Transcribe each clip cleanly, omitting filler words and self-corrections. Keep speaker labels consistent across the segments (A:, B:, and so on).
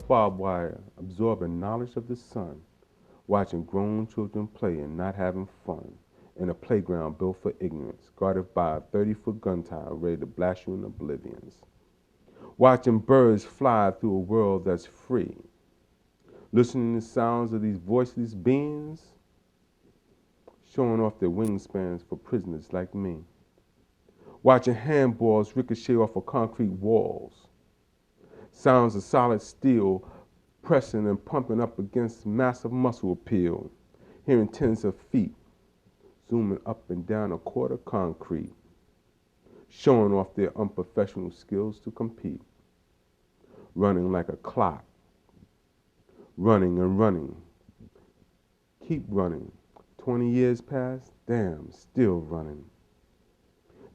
A: barbed wire, absorbing knowledge of the sun, watching grown children play and not having fun, in a playground built for ignorance, guarded by a 30-foot gun tower ready to blast you in oblivions. Watching birds fly through a world that's free, listening to the sounds of these voiceless beings, showing off their wingspans for prisoners like me. Watching handballs ricochet off of concrete walls, sounds of solid steel pressing and pumping up against massive muscle appeal, hearing tens of feet zooming up and down a quarter concrete, showing off their unprofessional skills to compete, running like a clock, running and running, keep running. 20 years pass, damn, still running.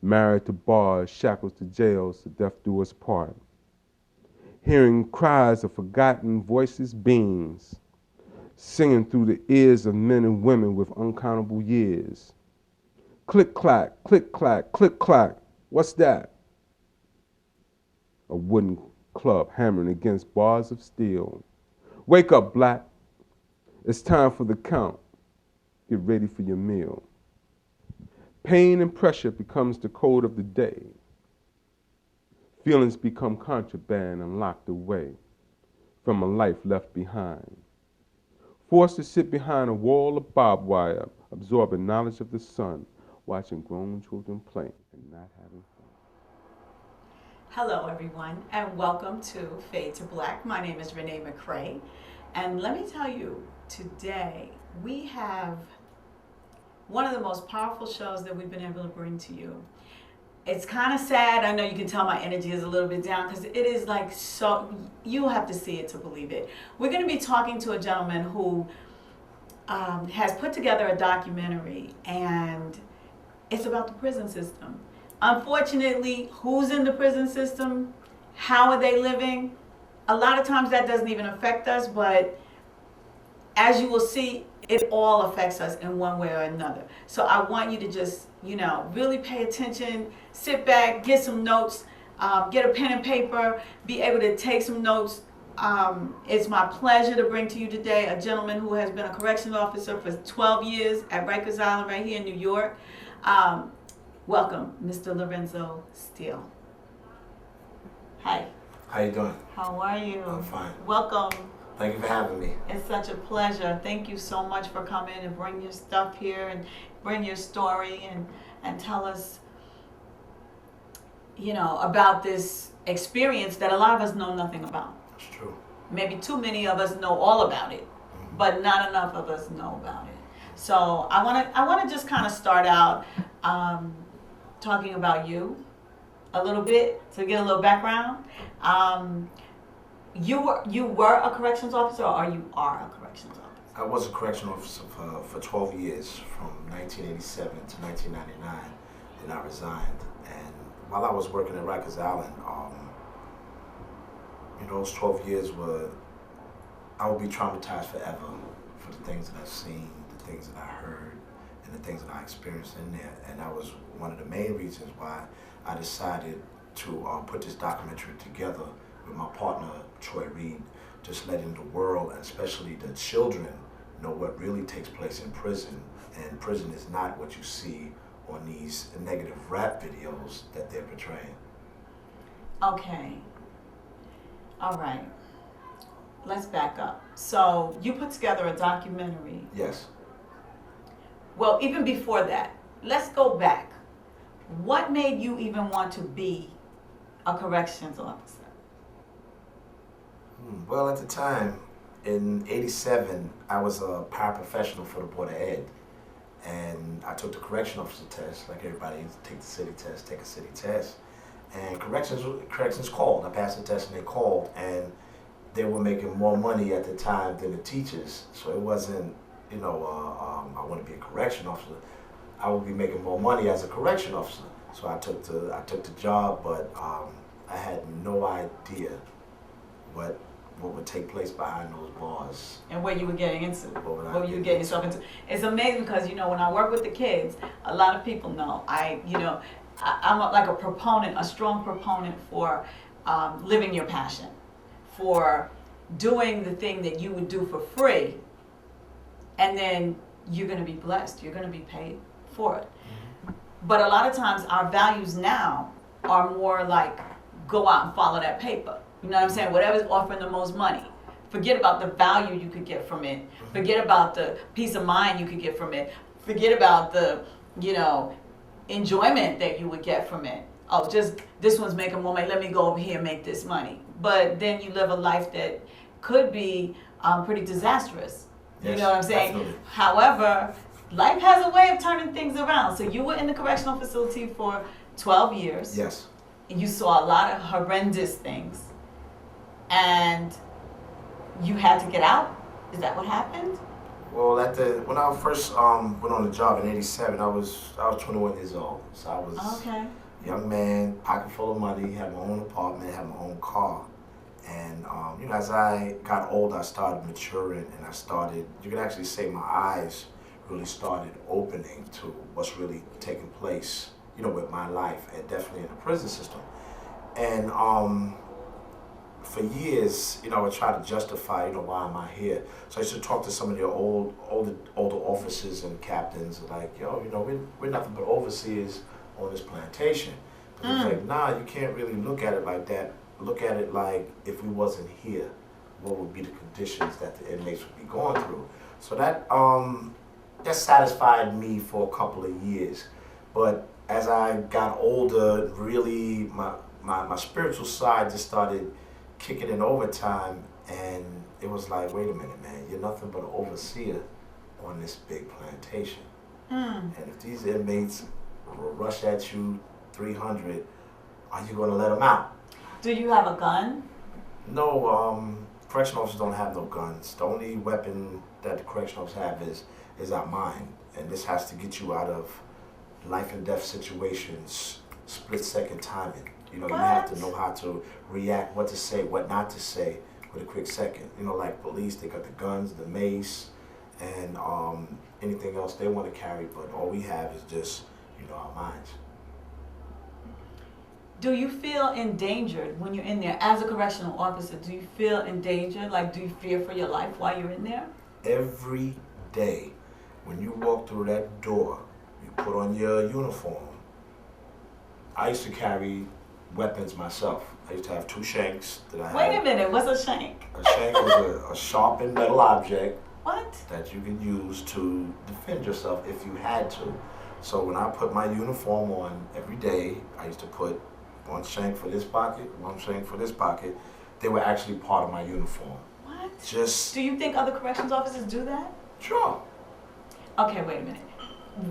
A: Married to bars, shackles to jails, to death do us part. Hearing cries of forgotten voiceless beings, singing through the ears of men and women with uncountable years. Click, clack, click, clack, click, clack. What's that? A wooden club hammering against bars of steel. Wake up, black. It's time for the count. Get ready for your meal. Pain and pressure becomes the code of the day. Feelings become contraband and locked away from a life left behind. Forced to sit behind a wall of barbed wire, absorbing knowledge of the sun, watching grown children play and not having fun.
B: Hello everyone, and welcome to Fade to Black. My name is Renee McRae, and let me tell you, today we have one of the most powerful shows that we've been able to bring to you. It's kind of sad. I know you can tell my energy is a little bit down because it is like so, you have to see it to believe it. We're going to be talking to a gentleman who has put together a documentary, and it's about the prison system. Unfortunately, who's in the prison system? How are they living? A lot of times that doesn't even affect us, but as you will see, it all affects us in one way or another. So I want you to just, really pay attention, sit back, get some notes, get a pen and paper, be able to take some notes. It's my pleasure to bring to you today a gentleman who has been a corrections officer for 12 years at Rikers Island right here in New York. Welcome, Mr. Lorenzo Steel. Hi.
C: How you doing?
B: How are you?
C: I'm fine.
B: Welcome.
C: Thank you for having me.
B: It's such a pleasure. Thank you so much for coming and bring your stuff here and bring your story and tell us, about this experience that a lot of us know nothing about.
C: It's true.
B: Maybe too many of us know all about it, but not enough of us know about it. So I want to just kind of start out talking about you a little bit to get a little background. You were a corrections officer, or you are a corrections officer?
C: I was a corrections officer for 12 years, from 1987 to 1999, and I resigned. And while I was working at Rikers Island, those 12 years I would be traumatized forever for the things that I've seen, the things that I heard, and the things that I experienced in there. And that was one of the main reasons why I decided to put this documentary together with my partner, Troy Reed, just letting the world, and especially the children, know what really takes place in prison. And prison is not what you see on these negative rap videos that they're portraying.
B: Okay. All right. Let's back up. So you put together a documentary.
C: Yes.
B: Well, even before that, let's go back. What made you even want to be a corrections officer?
C: Well, at the time, in '87, I was a paraprofessional for the Board of Ed. And I took the correction officer test, like everybody, take the city test, take a city test. And corrections called. I passed the test and they called, and they were making more money at the time than the teachers. So it wasn't, I want to be a correction officer. I would be making more money as a correction officer. So I took the job, but I had no idea what would take place behind those bars.
B: And what you were getting into, what you were getting yourself into. It's amazing because, when I work with the kids, a lot of people know, I'm like a proponent, a strong proponent for living your passion, for doing the thing that you would do for free, and then you're going to be blessed. You're going to be paid for it. But a lot of times our values now are more like go out and follow that paper. You know what I'm saying? Whatever's offering the most money. Forget about the value you could get from it. Forget about the peace of mind you could get from it. Forget about the, enjoyment that you would get from it. Oh, just this one's making more money. Let me go over here and make this money. But then you live a life that could be pretty disastrous.
C: Yes,
B: you know what I'm saying?
C: definitely.
B: However, life has a way of turning things around. So you were in the correctional facility for 12 years.
C: Yes.
B: And you saw a lot of horrendous things. And you had to get out? Is that what happened?
C: Well, when I first went on the job in '87, I was 21 years old. So I was
B: Okay.
C: a young man, pocket full of money, had my own apartment, had my own car. And as I got older, I started maturing, and you can actually say my eyes really started opening to what's really taking place, with my life, and definitely in the prison system. And for years, I would try to justify, why am I here? So I used to talk to some of the older officers and captains, like, we're nothing but overseers on this plantation. But they're like, nah, you can't really look at it like that. Look at it like if we wasn't here, what would be the conditions that the inmates would be going through? So that satisfied me for a couple of years. But as I got older, really my spiritual side just started kicking in overtime, and it was like, wait a minute, man, you're nothing but an overseer on this big plantation. And if these inmates rush at you 300, are you going to let them out?
B: Do you have a gun?
C: No, correction officers don't have no guns. The only weapon that the correction officers have is our mind, and this has to get you out of life and death situations, split-second timing. You have to know how to react, what to say, what not to say with a quick second. Like police, they got the guns, the mace, and anything else they want to carry, but all we have is just, our minds.
B: Do you feel endangered when you're in there as a correctional officer? Do you feel endangered? Like, do you fear for your life while you're in there?
C: Every day, when you walk through that door, you put on your uniform. I used to carry weapons myself. I used to have 2 shanks that I had.
B: Wait a minute, what's a shank?
C: A shank is a sharpened metal object
B: What?
C: that you can use to defend yourself if you had to. So when I put my uniform on every day, I used to put 1 shank for this pocket, 1 shank for this pocket. They were actually part of my uniform.
B: What?
C: Just,
B: Do you think other corrections officers do that?
C: sure.
B: Okay, wait a minute.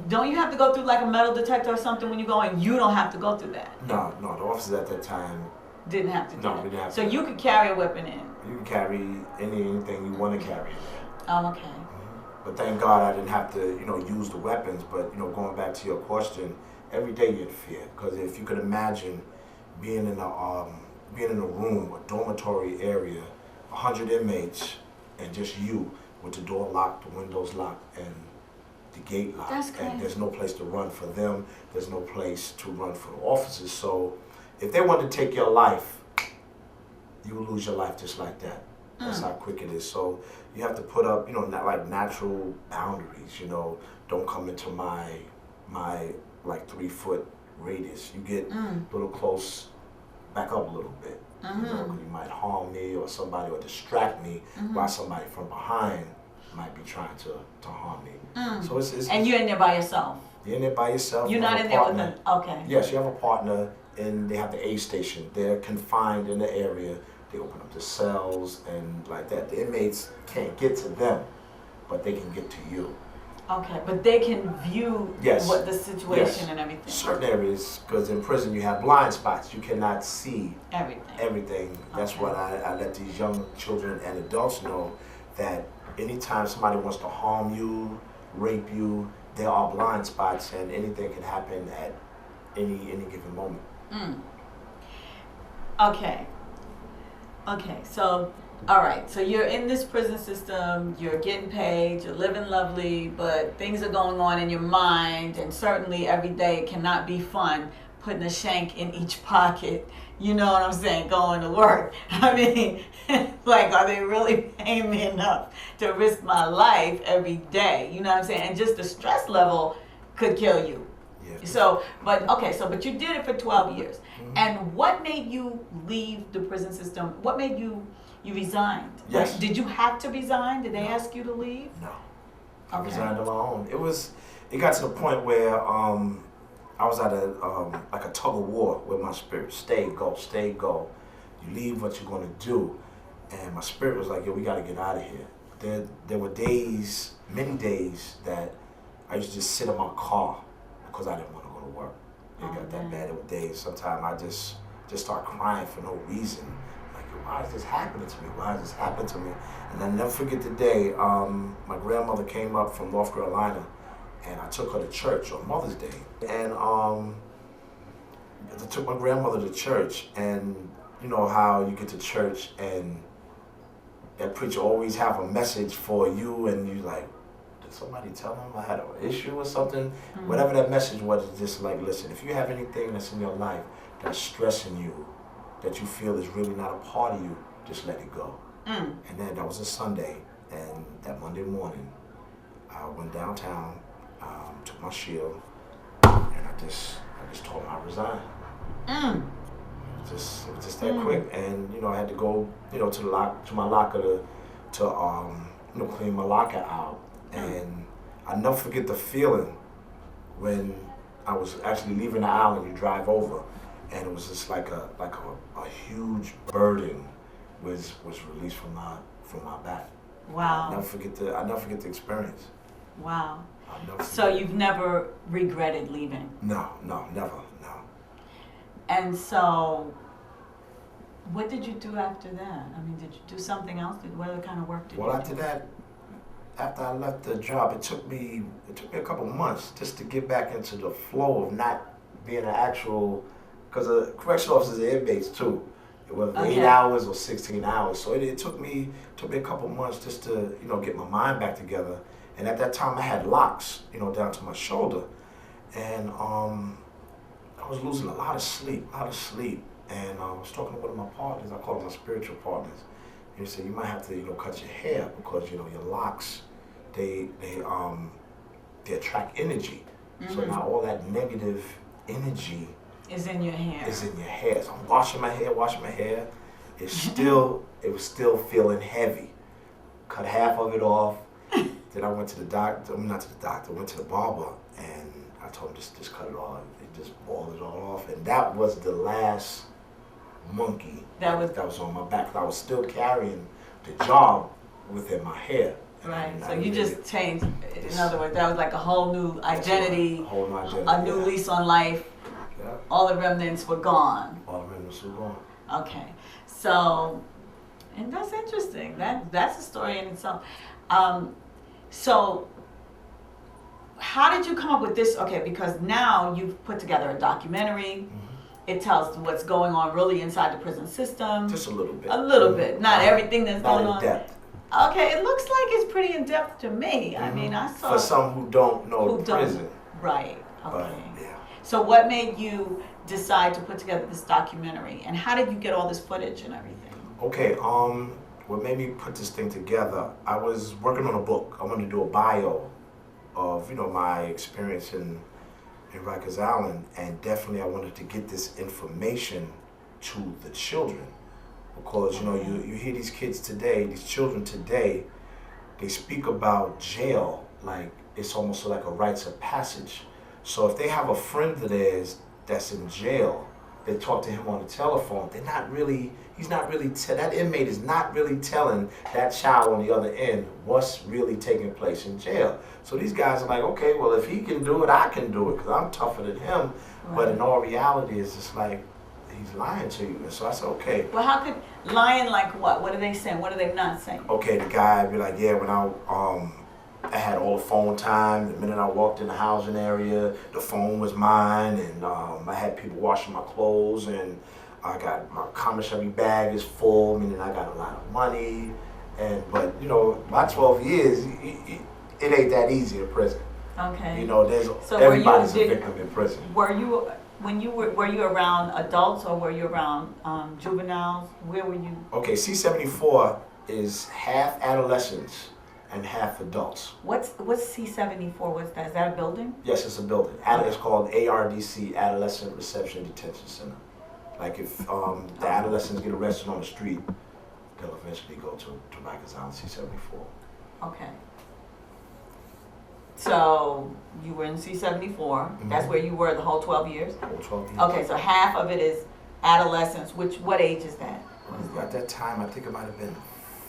B: Don't you have to go through like a metal detector or something when you go in? You don't have to go through that.
C: No, the officers at that time,
B: Didn't have to do
C: No,
B: that.
C: we didn't have
B: So
C: to.
B: you could carry a weapon in.
C: you can carry anything you want to carry in there.
B: Oh, okay.
C: But thank God I didn't have to, use the weapons. But, going back to your question, every day you're in fear. Because if you could imagine being in a room, a dormitory area, 100 inmates, and just you with the door locked, the windows locked, and the gate locked.
B: That's crazy.
C: And there's no place to run for them. There's no place to run for the officers. So if they want to take your life, you will lose your life just like that. That's how quick it is. So you have to put up, not like natural boundaries. Don't come into my like 3-foot radius. You get a little close, back up a little bit. 'Cause you might harm me or somebody, or distract me while somebody from behind might be trying to harm me. So it's
B: And you're in there by yourself.
C: you're in there by yourself.
B: You're
C: you have
B: not
C: a
B: in there with
C: partner.
B: them. Okay.
C: Yes, you have a partner, and they have the aid station. They're confined in the area. They open up the cells and like that. The inmates can't get to them, but they can get to you.
B: Okay, but they can view
C: Yes.
B: what the situation
C: Yes.
B: and everything.
C: Certain areas, because in prison you have blind spots. You cannot see
B: Everything.
C: everything. That's
B: Okay.
C: what I let these young children and adults know, that anytime somebody wants to harm you, rape you, there are blind spots, and anything can happen at any given moment.
B: Okay. Okay, so, all right, so you're in this prison system, you're getting paid, you're living lovely, but things are going on in your mind, and certainly every day cannot be fun. putting a shank in each pocket, you know what I'm saying, going to work. I mean, like, are they really paying me enough to risk my life every day? You know what I'm saying? And just the stress level could kill you.
C: Yeah.
B: So, but you did it for 12 years. Mm-hmm. And what made you leave the prison system? What made you resigned?
C: Yes.
B: Like, did you have to resign? Did they
C: No.
B: ask you to leave?
C: No. I
B: Okay.
C: resigned on my own. It got to the point where I was at like a tug of war with my spirit. Stay, go, stay, go. You leave what you're going to do. And my spirit was like, yo, we got to get out of here. There were days, many days, that I used to just sit in my car because I didn't want to go to work. It got that bad. There were days, sometimes I just start crying for no reason. Like, why is this happening to me? Why is this happening to me? And I'll never forget the day my grandmother came up from North Carolina, and I took her to church on Mother's Day. And I took my grandmother to church, and you know how you get to church and that preacher always have a message for you, and you like, did somebody tell him I had an issue or something? Mm-hmm. Whatever that message was, it's just like, listen, if you have anything that's in your life that's stressing you, that you feel is really not a part of you, just let it go. Mm. And then that was a Sunday, and that Monday morning, I went downtown, took my shield, and I just told him I resigned. Mm. It was just that quick, and you know I had to go, you know, to my locker to clean my locker out, and I never forget the feeling when I was actually leaving the aisle and you drive over, and it was just like a huge burden was released from my back.
B: Wow.
C: I never forget the experience.
B: Wow. So you've never regretted leaving?
C: No, never, no.
B: And so, what did you do after that? I mean, did you do something else? What other kind of work did you do?
C: Well, after that, after I left the job, it took me a couple months just to get back into the flow of not being an actual, because correctional officers are inmates too. Whether 8 hours or 16 hours. So it took me a couple months just to, you know, get my mind back together. And at that time I had locks, you know, down to my shoulder. And I was losing a lot of sleep. And I was talking to one of my partners, I call them my spiritual partners. And he said, you might have to, you know, cut your hair because, you know, your locks, they attract energy. Mm-hmm. So now all that negative energy
B: is in your hair.
C: So I'm washing my hair. It was still feeling heavy. Cut half of it off. Then I went to the doctor. Not to the doctor. Went to the barber, and I told him just cut it off. It just balled it all off, and that was the last monkey that was on my back. I was still carrying the job within my hair.
B: Right. So you just changed. In other words, that was like a whole new identity. A new lease on life. Yeah. All the remnants were gone. Okay. So, and that's interesting. That's a story in itself. So, how did you come up with this? Okay, because now you've put together a documentary. Mm-hmm. It tells what's going on really inside the prison system.
C: Just a little bit.
B: A little bit. Not everything that's going on.
C: Not in depth.
B: Okay, it looks like it's pretty in depth to me. Mm-hmm. I mean, I saw.
C: For some who don't know the prison.
B: Right. Okay.
C: But, yeah.
B: So what made you decide to put together this documentary, and how did you get all this footage and everything?
C: Okay, what made me put this thing together, I was working on a book. I wanted to do a bio of, you know, my experience in Rikers Island, and definitely I wanted to get this information to the children, because, you know, you hear these kids today, these children today, they speak about jail like it's almost like a rites of passage. So if they have a friend of theirs that's in jail, they talk to him on the telephone, that inmate is not really telling that child on the other end what's really taking place in jail. So these guys are like, okay, well, if he can do it, I can do it, because I'm tougher than him. Right. But in all reality, it's just like, he's lying to you. And so I said, okay.
B: Well, how could, lying like what? What are they saying? What are they not saying?
C: Okay, the guy would be like, yeah, when I had all the phone time. The minute I walked in the housing area, the phone was mine, and I had people washing my clothes, and I got my commissary bag is full, meaning I got a lot of money. But you know, my 12 years, it ain't that easy in prison.
B: Okay.
C: You know, everybody's a victim in prison.
B: Were you when you were you around adults or were you around juveniles? Where were you?
C: Okay, C-74 is half adolescents and half adults.
B: What's C-74? What's that? Is that a building?
C: Yes, it's a building. It's called ARDC, Adolescent Reception Detention Center. Like if the adolescents get arrested on the street, they'll eventually go to Rikers Island C-74.
B: Okay. So you were in C-74.
C: Mm-hmm.
B: That's where you were the whole 12 years?
C: Whole 12 years.
B: Okay, so half of it is adolescents. What age is that?
C: At that time, I think it might have been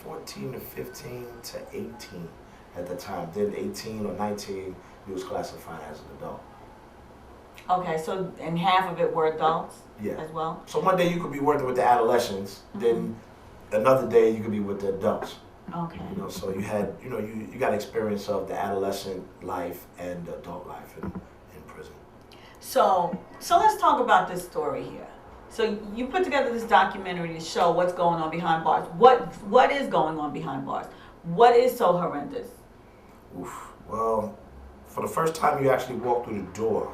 C: 14 to 15 to 18 at the time. Then 18 or 19, he was classified as an adult.
B: Okay, so and half of it were adults
C: Yeah.
B: as well?
C: So one day you could be working with the adolescents, then another day you could be with the adults.
B: Okay.
C: You know, so you had, you got experience of the adolescent life and the adult life in prison.
B: So let's talk about this story here. So you put together this documentary to show what's going on behind bars. What is going on behind bars? What is so horrendous?
C: Oof. Well, for the first time you actually walk through the door